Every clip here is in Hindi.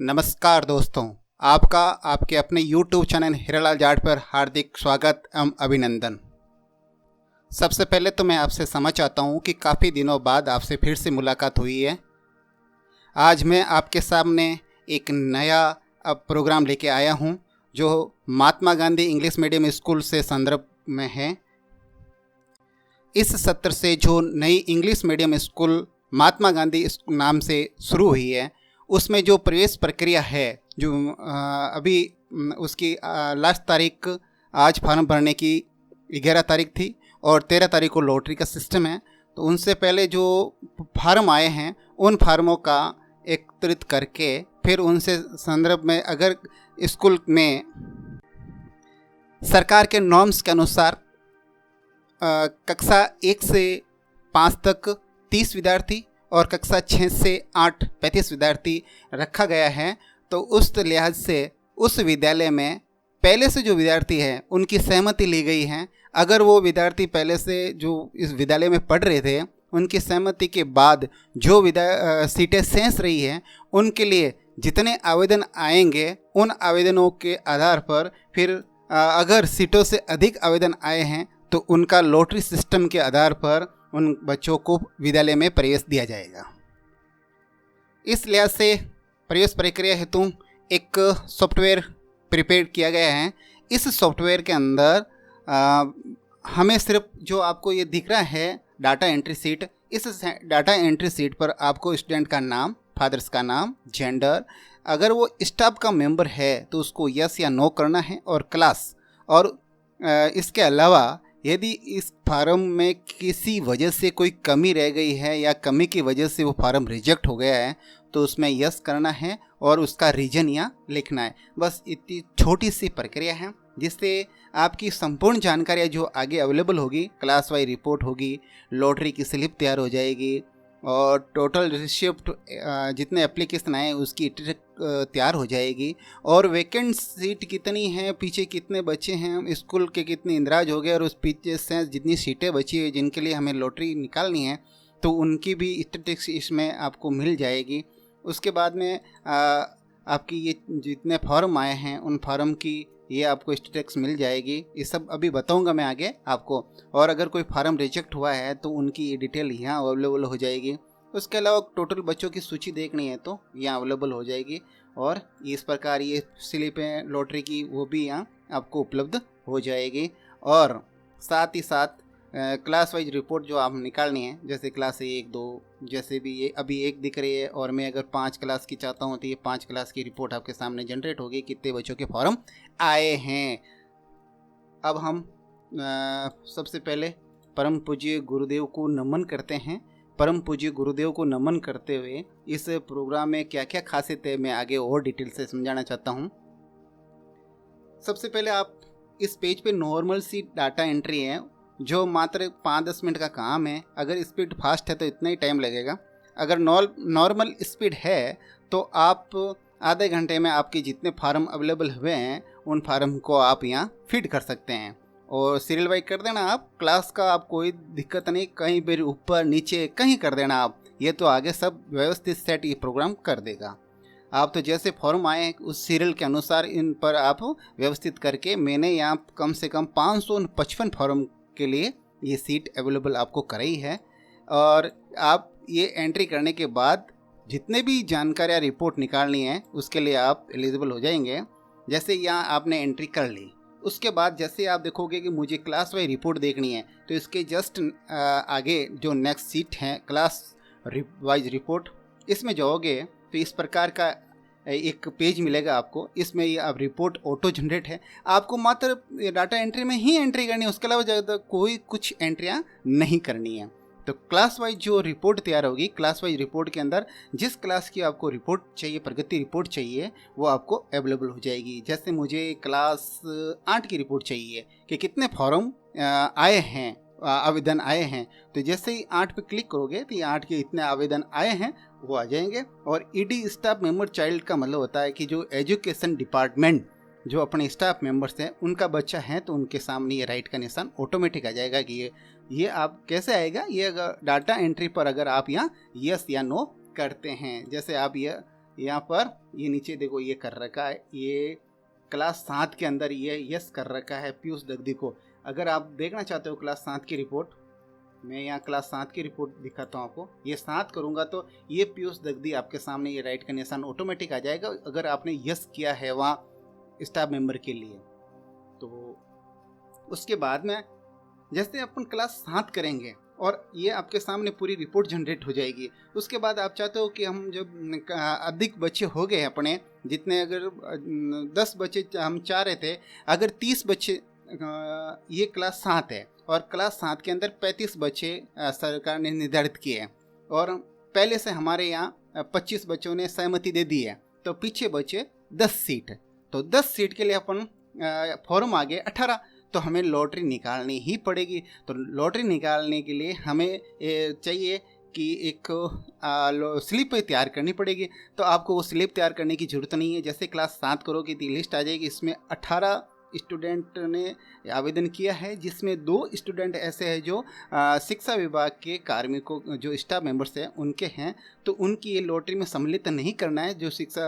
नमस्कार दोस्तों, आपका आपके अपने YouTube चैनल हीरालाल जाट पर हार्दिक स्वागत एवं अभिनंदन। सबसे पहले तो मैं आपसे क्षमा चाहता हूँ कि काफ़ी दिनों बाद आपसे फिर से मुलाकात हुई है। आज मैं आपके सामने एक नया प्रोग्राम लेके आया हूँ जो Mahatma Gandhi English medium school से संदर्भ में है। इस सत्र से जो नई English medium school Mahatma Gandhi नाम से शुरू हुई है, उसमें जो प्रवेश प्रक्रिया है जो अभी उसकी लास्ट तारीख आज फॉर्म भरने की 11 तारीख थी और 13 तारीख को लॉटरी का सिस्टम है। तो उनसे पहले जो फार्म आए हैं उन फार्मों का एकत्रित करके फिर उनसे संदर्भ में अगर स्कूल में सरकार के नॉर्म्स के अनुसार कक्षा 1 से 5 तक 30 विद्यार्थी और कक्षा 6 से 8 35 विद्यार्थी रखा गया है। तो उस लिहाज से उस विद्यालय में पहले से जो विद्यार्थी हैं उनकी सहमति ली गई है। अगर वो विद्यार्थी पहले से जो इस विद्यालय में पढ़ रहे थे उनकी सहमति के बाद जो सीटें शेष रही हैं उनके लिए जितने आवेदन आएंगे उन आवेदनों के आधार पर फिर अगर सीटों से अधिक आवेदन आए हैं तो उनका लॉटरी सिस्टम के आधार पर उन बच्चों को विद्यालय में प्रवेश दिया जाएगा। इस लिहाज से प्रवेश प्रक्रिया हेतु एक सॉफ्टवेयर प्रिपेयर किया गया है। इस सॉफ्टवेयर के अंदर हमें सिर्फ जो आपको ये दिख रहा है डाटा एंट्री सीट, इस डाटा एंट्री सीट पर आपको स्टूडेंट का नाम, फादर्स का नाम, जेंडर, अगर वो स्टाफ का मेंबर है तो उसको यस या नो करना है और क्लास। और इसके अलावा यदि इस फार्म में किसी वजह से कोई कमी रह गई है या कमी की वजह से वो फार्म रिजेक्ट हो गया है तो उसमें यस करना है और उसका रीजन यहाँ लिखना है। बस इतनी छोटी सी प्रक्रिया है जिससे आपकी संपूर्ण जानकारियाँ जो आगे अवेलेबल होगी, क्लास वाइज रिपोर्ट होगी, लॉटरी की स्लिप तैयार हो जाएगी और टोटल रिसिप्ट जितने एप्लीकेशन आए उसकी तैयार हो जाएगी और वैकेंट सीट कितनी हैं, पीछे कितने बच्चे हैं, स्कूल के कितने इंदराज हो गए और उस पीछे से जितनी सीटें बची हुई जिनके लिए हमें लॉटरी निकालनी है तो उनकी भी स्टेटिस्टिक्स इसमें आपको मिल जाएगी। उसके बाद में आपकी ये जितने फॉर्म आए हैं उन फॉर्म की ये आपको स्टेटस मिल जाएगी। ये सब अभी बताऊंगा मैं आगे आपको। और अगर कोई फार्म रिजेक्ट हुआ है तो उनकी ये डिटेल यहाँ अवेलेबल हो जाएगी। उसके अलावा टोटल बच्चों की सूची देखनी है तो यहाँ अवेलेबल हो जाएगी और इस प्रकार ये स्लिपें लॉटरी की वो भी यहाँ आपको उपलब्ध हो जाएगी। और साथ ही साथ क्लास वाइज रिपोर्ट जो आप निकालनी है, जैसे क्लास 1 2 जैसे भी ये अभी 1 दिख रही है और मैं अगर 5 क्लास की चाहता हूँ तो ये 5 क्लास की रिपोर्ट आपके सामने जनरेट होगी, कितने बच्चों के फॉर्म आए हैं। अब हम सबसे पहले परम पूज्य गुरुदेव को नमन करते हैं। परम पूज्य गुरुदेव को नमन करते हुए इस प्रोग्राम में क्या क्या खासियत है मैं आगे और डिटेल से समझाना चाहता हूँ। सबसे पहले आप इस पेज पे नॉर्मल सी डाटा एंट्री है जो मात्र 5-10 मिनट का काम है। अगर स्पीड फास्ट है तो इतना ही टाइम लगेगा। अगर नॉर्मल स्पीड है तो आप आधे घंटे में आपके जितने फार्म अवेलेबल हुए हैं उन फार्म को आप यहाँ फीड कर सकते हैं और सीरियल वाइज कर देना। आप क्लास का आप कोई दिक्कत नहीं, कहीं भी ऊपर नीचे कहीं कर देना आप, ये तो आगे सब व्यवस्थित सेट ये प्रोग्राम कर देगा। आप तो जैसे फॉर्म आए हैं उस सीरियल के अनुसार इन पर आप व्यवस्थित करके मैंने यहाँ कम से कम 555 फॉर्म के लिए ये सीट अवेलेबल आपको कराई है। और आप ये एंट्री करने के बाद जितने भी जानकारियाँ रिपोर्ट निकालनी है उसके लिए आप एलिजिबल हो जाएंगे। जैसे यहाँ आपने एंट्री कर ली, उसके बाद जैसे आप देखोगे कि मुझे क्लास वाइज रिपोर्ट देखनी है तो इसके जस्ट आगे जो नेक्स्ट सीट है क्लास वाइज रिपोर्ट, इसमें जाओगे तो इस प्रकार का एक पेज मिलेगा आपको। इसमें ये अब रिपोर्ट ऑटो जनरेट है, आपको मात्र डाटा एंट्री में ही एंट्री करनी है, उसके अलावा ज़्यादा कोई कुछ एंट्रियाँ नहीं करनी है। तो क्लास वाइज जो रिपोर्ट तैयार होगी, क्लास वाइज रिपोर्ट के अंदर जिस क्लास की आपको रिपोर्ट चाहिए, प्रगति रिपोर्ट चाहिए, वो आपको अवेलेबल हो जाएगी। जैसे मुझे क्लास 8 की रिपोर्ट चाहिए कि कितने फॉर्म आए हैं, आवेदन आए हैं, तो जैसे ही 8 पे क्लिक करोगे तो ये 8 के इतने आवेदन आए हैं वो आ जाएंगे। और ईडी स्टाफ मेंबर चाइल्ड का मतलब होता है कि जो एजुकेशन डिपार्टमेंट जो अपने स्टाफ मेंबर्स हैं उनका बच्चा है तो उनके सामने ये राइट का निशान ऑटोमेटिक आ जाएगा कि ये आप कैसे आएगा, ये अगर डाटा एंट्री पर अगर आप यहाँ यस या नो करते हैं। जैसे आप ये यहाँ पर ये नीचे देखो ये कर रखा है, ये क्लास 7 के अंदर ये यस कर रखा है पीयूष दगदी को। अगर आप देखना चाहते हो क्लास 7 की रिपोर्ट, मैं यहाँ क्लास 7 की रिपोर्ट दिखाता हूँ आपको। ये 7 करूँगा तो ये पीयूष दगदी आपके सामने ये राइट का निशान ऑटोमेटिक आ जाएगा अगर आपने यस किया है वहाँ स्टाफ मेंबर के लिए। तो उसके बाद में जैसे अपन क्लास 7 करेंगे और ये आपके सामने पूरी रिपोर्ट जनरेट हो जाएगी। उसके बाद आप चाहते हो कि हम जब अधिक बच्चे हो गए अपने, जितने अगर 10 बच्चे हम चाह रहे थे, अगर 30 बच्चे, ये क्लास 7 है और क्लास 7 के अंदर 35 बच्चे सरकार ने निर्धारित किए हैं और पहले से हमारे यहाँ 25 बच्चों ने सहमति दे दी है, तो पीछे बचे 10 सीट। तो 10 सीट के लिए अपन फॉर्म आ गए 18, तो हमें लॉटरी निकालनी ही पड़ेगी। तो लॉटरी निकालने के लिए हमें चाहिए कि एक स्लिप तैयार करनी पड़ेगी। तो आपको वो स्लिप तैयार करने की ज़रूरत नहीं है। जैसे क्लास 7 करोगे तो लिस्ट आ जाएगी, इसमें 18 स्टूडेंट ने आवेदन किया है, जिसमें 2 स्टूडेंट ऐसे हैं जो शिक्षा विभाग के कार्मिकों जो स्टाफ मेंबर्स हैं उनके हैं, तो उनकी ये लॉटरी में सम्मिलित नहीं करना है। जो शिक्षा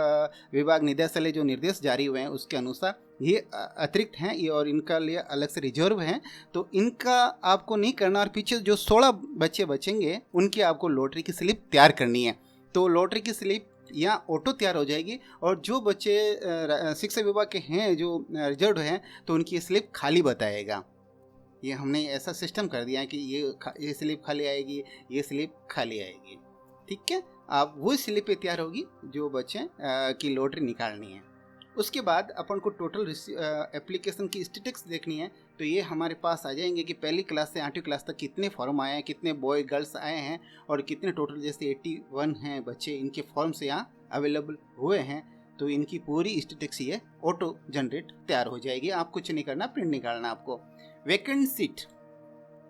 विभाग निदेशालय जो निर्देश जारी हुए हैं उसके अनुसार ये अतिरिक्त हैं ये, और इनका लिए अलग से रिजर्व हैं, तो इनका आपको नहीं करना। और पीछे जो 16 बच्चे बचेंगे उनकी आपको लॉटरी की स्लिप तैयार करनी है। तो लॉटरी की स्लिप यहाँ ऑटो तैयार हो जाएगी, और जो बच्चे शिक्षा विभाग के हैं जो रिजर्व हैं तो उनकी स्लिप खाली बताएगा। ये हमने ऐसा सिस्टम कर दिया है कि ये स्लिप खाली आएगी, ये स्लिप खाली आएगी। ठीक है, आप वो स्लिप पे तैयार होगी जो बच्चे की लॉटरी निकालनी है। उसके बाद अपन को टोटल एप्लीकेशन की स्टेटस देखनी है। तो ये हमारे पास आ जाएंगे कि पहली क्लास से 8वीं क्लास तक कितने फॉर्म आए हैं, कितने बॉय गर्ल्स आए हैं, और कितने टोटल जैसे 81 हैं बच्चे इनके फॉर्म्स यहाँ अवेलेबल हुए हैं। तो इनकी पूरी स्टेटस ये ऑटो जनरेट तैयार हो जाएगी। आप कुछ नहीं करना, प्रिंट निकालना आपको। वैकेंट सीट,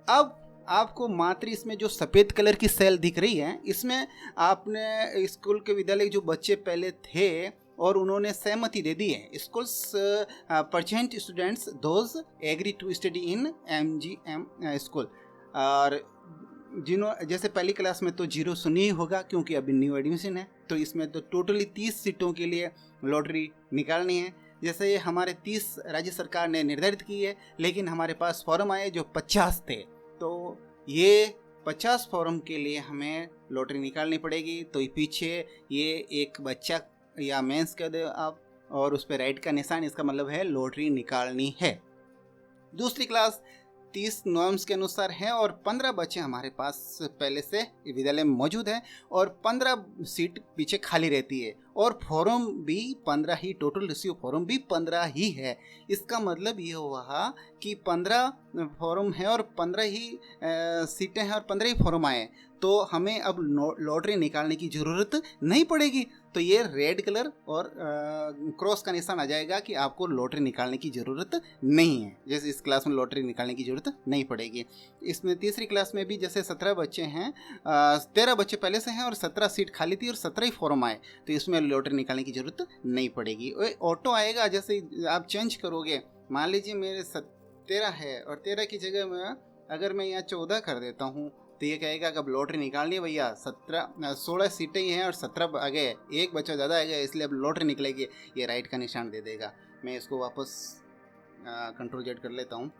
अब आपको मात्र इसमें जो सफ़ेद कलर की सेल दिख रही है, इसमें आपने स्कूल के विद्यालय जो बच्चे पहले थे और उन्होंने सहमति दे दी है, schools percent students those agree to study in MGM school. और जैसे पहली क्लास में तो 0 सुनी होगा क्योंकि अभी न्यू एडमिशन है, तो इसमें तो टोटली 30 सीटों के लिए लॉटरी निकालनी है। जैसे ये हमारे 30 राज्य सरकार ने निर्धारित की है, लेकिन हमारे पास फॉर्म आए जो 50 थे, तो ये 50 फॉर्म के लिए हमें लॉटरी निकालनी पड़ेगी। तो पीछे ये एक बच्चा या मेंस कर दो आप, और उस पर राइट का निशान, इसका मतलब है लॉटरी निकालनी है। दूसरी क्लास 30 नॉर्म्स के अनुसार है, और 15 बच्चे हमारे पास पहले से विद्यालय में मौजूद हैं, और 15 सीट पीछे खाली रहती है, और फॉर्म भी 15 ही, टोटल रिसीव फॉर्म भी 15 ही है। इसका मतलब ये हुआ कि 15 फॉर्म है और 15 ही सीटें हैं और 15 ही फॉर्म आए, तो हमें अब लॉटरी निकालने की ज़रूरत नहीं पड़ेगी। तो ये रेड कलर और क्रॉस का निशान आ जाएगा कि आपको लॉटरी निकालने की ज़रूरत नहीं है। जैसे इस क्लास में लॉटरी निकालने की ज़रूरत नहीं पड़ेगी। इसमें तीसरी क्लास में भी जैसे 17 बच्चे हैं, 13 बच्चे पहले से हैं और 17 सीट खाली थी और 17 ही फॉर्म आए, तो इसमें लॉटरी निकालने की ज़रूरत नहीं पड़ेगी। ऑटो आएगा, जैसे आप चेंज करोगे, मान लीजिए मेरे 13 है और 13 की जगह में अगर मैं यहाँ 14 कर देता हूँ, तो ये कहेगा कि अब लॉटरी निकालनी है भैया, 16 सीटें ही हैं और 17 आ गए, एक बच्चा ज़्यादा आ गया, इसलिए अब लॉटरी निकलेगी। ये राइट का निशान दे देगा। मैं इसको वापस कंट्रोल जेड कर लेता हूँ,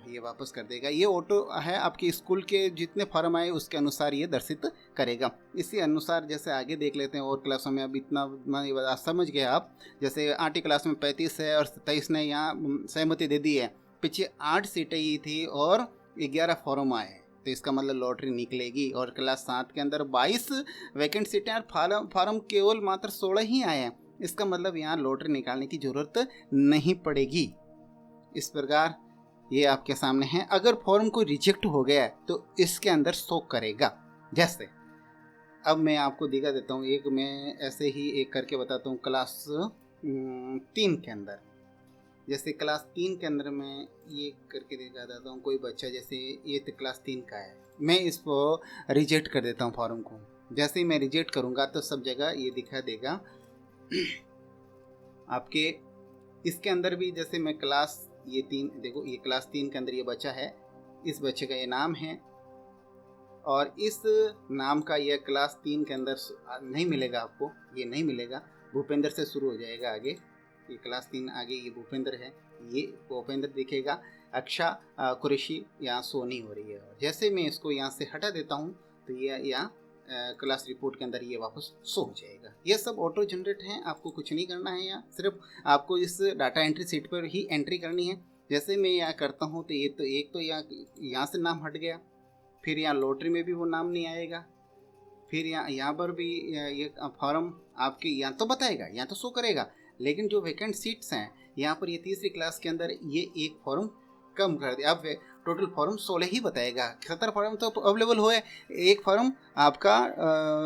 ये वापस कर देगा। ये ऑटो है, आपके स्कूल के जितने फॉर्म आए उसके अनुसार ये दर्शित करेगा। इसी अनुसार जैसे आगे देख लेते हैं और क्लासों में। अब इतना समझ गए आप। जैसे 8वीं क्लास में 35 है और 27 ने यहाँ सहमति दे दी है। पीछे 8 सीटें ही थी और 11 फॉर्म आए, तो इसका मतलब लॉटरी निकलेगी। और क्लास 7 के अंदर 22 वैकेंट सीटें और फॉर्म केवल मात्र 16 ही आए हैं, इसका मतलब यहाँ लॉटरी निकालने की ज़रूरत नहीं पड़ेगी। इस प्रकार ये आपके सामने है। अगर फॉर्म कोई रिजेक्ट हो गया है तो इसके अंदर शो करेगा। जैसे अब मैं आपको दिखा देता हूँ, एक मैं ऐसे ही एक करके बताता हूँ। क्लास 3 के अंदर, जैसे क्लास 3 के अंदर मैं ये करके दिखा देता हूँ। कोई बच्चा जैसे ये तो क्लास 3 का है, मैं इसको रिजेक्ट कर देता हूँ फॉर्म को। जैसे ही मैं रिजेक्ट करूँगा तो सब जगह ये दिखा देगा आपके। इसके अंदर भी जैसे मैं क्लास ये 3, देखो ये क्लास 3 के अंदर ये बच्चा है, इस बच्चे का ये नाम है, और इस नाम का यह क्लास 3 के अंदर नहीं मिलेगा आपको, ये नहीं मिलेगा। भूपेंद्र से शुरू हो जाएगा आगे, ये क्लास 3 आगे ये भूपेंद्र है, ये भूपेंद्र दिखेगा। अक्षा कुरैशी यहाँ शो नहीं हो रही है। जैसे मैं इसको यहाँ से हटा देता हूँ तो ये यहाँ क्लास रिपोर्ट के अंदर ये वापस शो हो जाएगा। ये सब ऑटो जनरेट हैं, आपको कुछ नहीं करना है। यहाँ सिर्फ आपको इस डाटा एंट्री सीट पर ही एंट्री करनी है। जैसे मैं यहाँ करता हूँ तो ये तो एक तो यहाँ से नाम हट गया, फिर यहाँ लॉटरी में भी वो नाम नहीं आएगा, फिर यहाँ पर भी ये फॉर्म आपके यहाँ तो बताएगा, यहाँ तो शो करेगा, लेकिन जो वैकेंट सीट्स हैं यहाँ पर ये तीसरी क्लास के अंदर ये एक फॉर्म कम कर दिया। अब टोटल फॉर्म 16 ही बताएगा। 70 फॉर्म तो अवेलेबल हुए, एक फॉर्म आपका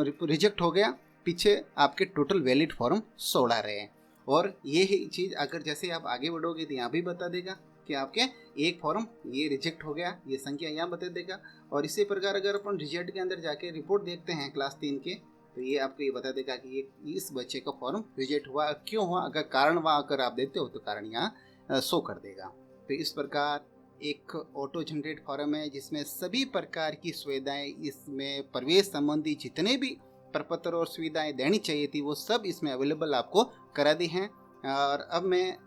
रिजेक्ट हो गया, पीछे आपके टोटल वैलिड फॉर्म 16 रहे हैं। और ये ही चीज़ अगर जैसे आप आगे बढ़ोगे तो यहाँ भी बता देगा कि आपके एक फॉर्म ये रिजेक्ट हो गया, ये संख्या यहाँ बता देगा। और इसी प्रकार अगर अपन रिजल्ट के अंदर जाके रिपोर्ट देखते हैं क्लास 3 के, तो ये आपको ये बता देगा कि ये इस बच्चे का फॉर्म रिजेक्ट हुआ, क्यों हुआ। अगर कारण वहाँ अगर आप देते हो तो कारण यहाँ शो कर देगा। तो इस प्रकार एक ऑटो जनरेट फॉर्म है जिसमें सभी प्रकार की सुविधाएं, इसमें प्रवेश संबंधी जितने भी प्रपत्र और सुविधाएं देनी चाहिए थी वो सब इसमें अवेलेबल आपको करा दी हैं। और अब मैं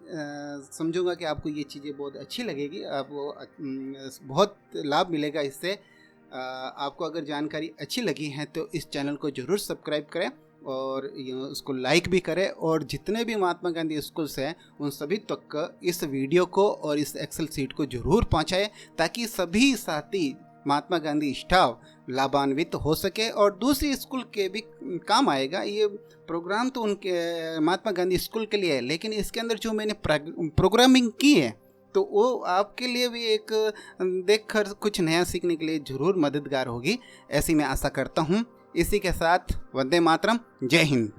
समझूंगा कि आपको ये चीज़ें बहुत अच्छी लगेगी, आपको बहुत लाभ मिलेगा इससे। आपको अगर जानकारी अच्छी लगी है तो इस चैनल को ज़रूर सब्सक्राइब करें और उसको लाइक भी करें, और जितने भी महात्मा गांधी स्कूल्स हैं उन सभी तक इस वीडियो को और इस एक्सेल सीट को ज़रूर पहुंचाएं, ताकि सभी साथी महात्मा गांधी स्टाफ लाभान्वित हो सके और दूसरी स्कूल के भी काम आएगा। ये प्रोग्राम तो उनके महात्मा गांधी स्कूल के लिए है, लेकिन इसके अंदर जो मैंने प्रोग्रामिंग की है तो वो आपके लिए भी एक देखकर कुछ नया सीखने के लिए ज़रूर मददगार होगी, ऐसी मैं आशा करता हूँ। इसी के साथ वंदे मातरम, जय हिंद।